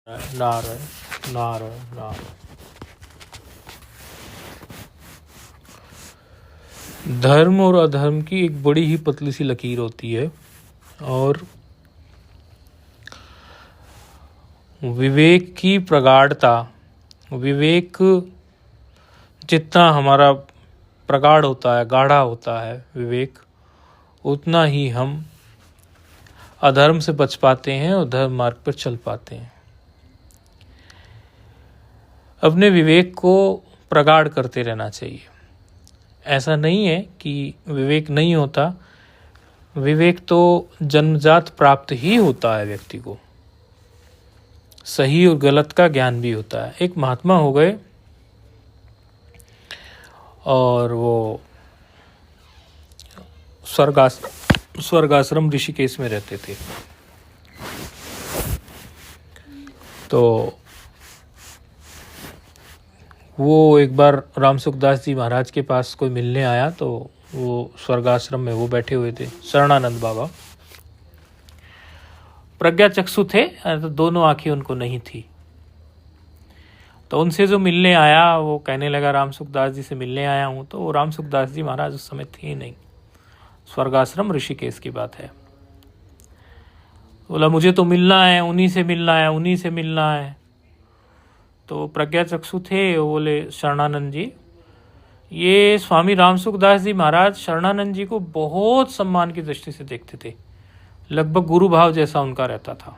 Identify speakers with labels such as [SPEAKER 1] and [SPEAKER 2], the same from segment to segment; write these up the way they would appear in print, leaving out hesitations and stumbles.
[SPEAKER 1] नारायण नारायण नारायण। धर्म और अधर्म की एक बड़ी ही पतली सी लकीर होती है, और विवेक की प्रगाढ़ता, विवेक जितना हमारा प्रगाढ़ होता है, गाढ़ा होता है विवेक, उतना ही हम अधर्म से बच पाते हैं और धर्म मार्ग पर चल पाते हैं। अपने विवेक को प्रगाढ़ करते रहना चाहिए। ऐसा नहीं है कि विवेक नहीं होता, विवेक तो जन्मजात प्राप्त ही होता है व्यक्ति को। सही और गलत का ज्ञान भी होता है। एक महात्मा हो गए और वो स्वर्गाश्रम ऋषिकेश में रहते थे। तो वो एक बार राम सुखदास जी महाराज के पास कोई मिलने आया, तो वो स्वर्गाश्रम में वो बैठे हुए थे, शरणानंद बाबा। प्रज्ञा चक्षु थे, तो दोनों आंखें उनको नहीं थी। तो उनसे जो मिलने आया वो कहने लगा, राम सुखदास जी से मिलने आया हूँ। तो वो राम सुखदास जी महाराज उस समय थे ही नहीं। स्वर्गाश्रम ऋषिकेश की बात है। बोला मुझे तो मिलना है, उन्हीं से मिलना है, उन्हीं से मिलना है। तो प्रज्ञा चक्षु थे, वो बोले शरणानंद जी, ये स्वामी राम सुखदास जी महाराज शरणानंद जी को बहुत सम्मान की दृष्टि से देखते थे, लगभग गुरु भाव जैसा उनका रहता था।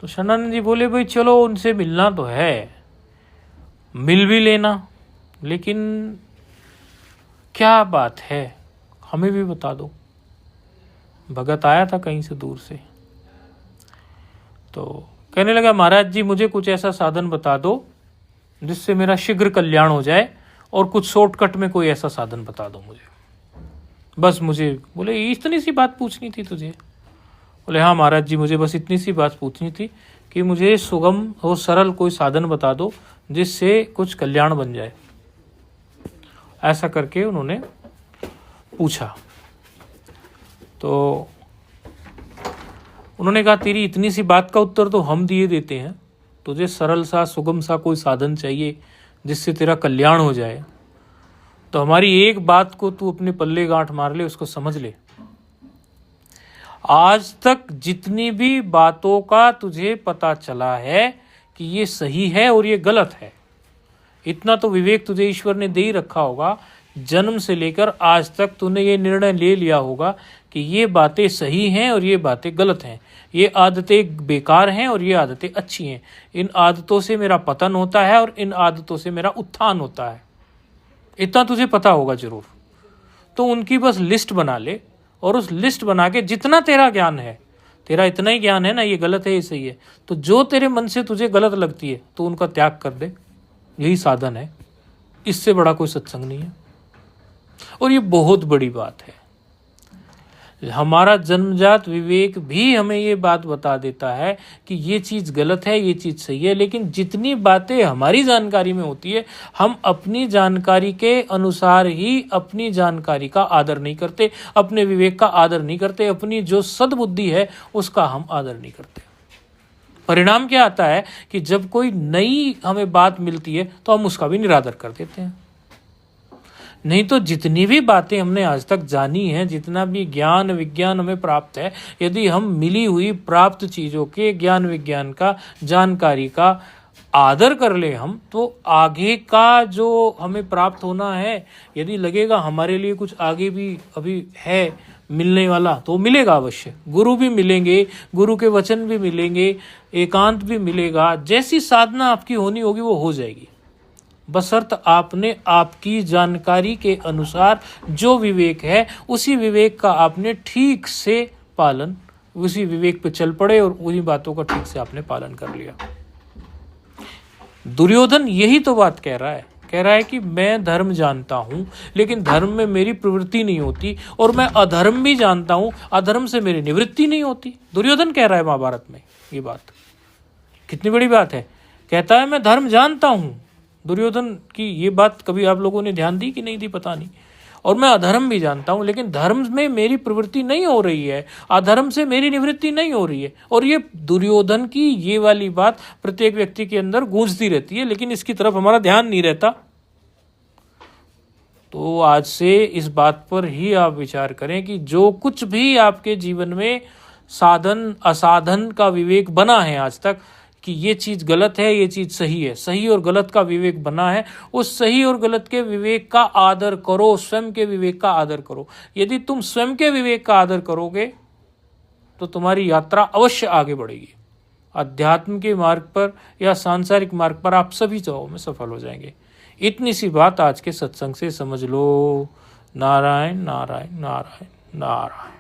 [SPEAKER 1] तो शरणानंद जी बोले भाई चलो उनसे मिलना तो है, मिल भी लेना, लेकिन क्या बात है हमें भी बता दो। भगत आया था कहीं से दूर से, तो कहने लगा महाराज जी मुझे कुछ ऐसा साधन बता दो जिससे मेरा शीघ्र कल्याण हो जाए, और कुछ शॉर्टकट में कोई ऐसा साधन बता दो मुझे, बस मुझे। बोले इतनी सी बात पूछनी थी तुझे? बोले हाँ महाराज जी मुझे बस इतनी सी बात पूछनी थी कि मुझे सुगम और सरल कोई साधन बता दो जिससे कुछ कल्याण बन जाए। ऐसा करके उन्होंने पूछा। तो उन्होंने कहा तेरी इतनी सी बात का उत्तर तो हम दिए देते हैं, तुझे सरल सा सुगम सा कोई साधन चाहिए जिससे तेरा कल्याण हो जाए, तो हमारी एक बात को तू अपने पल्ले गांठ मार ले, उसको समझ ले। आज तक जितनी भी बातों का तुझे पता चला है कि ये सही है और ये गलत है, इतना तो विवेक तुझे ईश्वर ने दे ही रखा होगा। जन्म से लेकर आज तक तूने ये निर्णय ले लिया होगा कि ये बातें सही हैं और ये बातें गलत हैं, ये आदतें बेकार हैं और ये आदतें अच्छी हैं, इन आदतों से मेरा पतन होता है और इन आदतों से मेरा उत्थान होता है, इतना तुझे पता होगा जरूर। तो उनकी बस लिस्ट बना ले, और उस लिस्ट बना के जितना तेरा ज्ञान है, तेरा इतना ही ज्ञान है ना, ये गलत है ये सही है, तो जो तेरे मन से तुझे गलत लगती है तो उनका त्याग कर दे। यही साधन है, इससे बड़ा कोई सत्संग नहीं है। और ये बहुत बड़ी बात है। हमारा जन्मजात विवेक भी हमें ये बात बता देता है कि ये चीज़ गलत है, ये चीज़ सही है, लेकिन जितनी बातें हमारी जानकारी में होती है, हम अपनी जानकारी के अनुसार ही अपनी जानकारी का आदर नहीं करते, अपने विवेक का आदर नहीं करते, अपनी जो सद्बुद्धि है उसका हम आदर नहीं करते। परिणाम क्या आता है कि जब कोई नई हमें बात मिलती है तो हम उसका भी निरादर कर देते हैं। नहीं तो जितनी भी बातें हमने आज तक जानी है, जितना भी ज्ञान विज्ञान हमें प्राप्त है, यदि हम मिली हुई प्राप्त चीज़ों के ज्ञान विज्ञान का, जानकारी का आदर कर ले हम, तो आगे का जो हमें प्राप्त होना है, यदि लगेगा हमारे लिए कुछ आगे भी अभी है मिलने वाला, तो मिलेगा अवश्य। गुरु भी मिलेंगे, गुरु के वचन भी मिलेंगे, एकांत भी मिलेगा, जैसी साधना आपकी होनी होगी वो हो जाएगी, बशर्त आपने आपकी जानकारी के अनुसार जो विवेक है उसी विवेक का आपने ठीक से पालन, उसी विवेक पे चल पड़े और उन्हीं बातों का ठीक से आपने पालन कर लिया। दुर्योधन यही तो बात कह रहा है कि मैं धर्म जानता हूं लेकिन धर्म में मेरी प्रवृत्ति नहीं होती, और मैं अधर्म भी जानता हूं, अधर्म से मेरी निवृत्ति नहीं होती। दुर्योधन कह रहा है महाभारत में ये बात। कितनी बड़ी बात है। कहता है मैं धर्म जानता हूं। दुर्योधन की ये बात कभी आप लोगों ने ध्यान दी कि नहीं दी पता नहीं। और मैं अधर्म भी जानता हूं, लेकिन धर्म में मेरी प्रवृत्ति नहीं हो रही है, अधर्म से मेरी निवृत्ति नहीं हो रही है। और ये दुर्योधन की ये वाली बात प्रत्येक व्यक्ति के अंदर गूंजती रहती है, लेकिन इसकी तरफ हमारा ध्यान नहीं रहता। तो आज से इस बात पर ही आप विचार करें कि जो कुछ भी आपके जीवन में साधन असाधन का विवेक बना है आज तक, कि ये चीज गलत है, ये चीज सही है, सही और गलत का विवेक बना है, उस सही और गलत के विवेक का आदर करो, स्वयं के विवेक का आदर करो। यदि तुम स्वयं के विवेक का आदर करोगे तो तुम्हारी यात्रा अवश्य आगे बढ़ेगी। अध्यात्म के मार्ग पर या सांसारिक मार्ग पर आप सभी जगहों में सफल हो जाएंगे। इतनी सी बात आज के सत्संग से समझ लो। नारायण नारायण नारायण नारायण।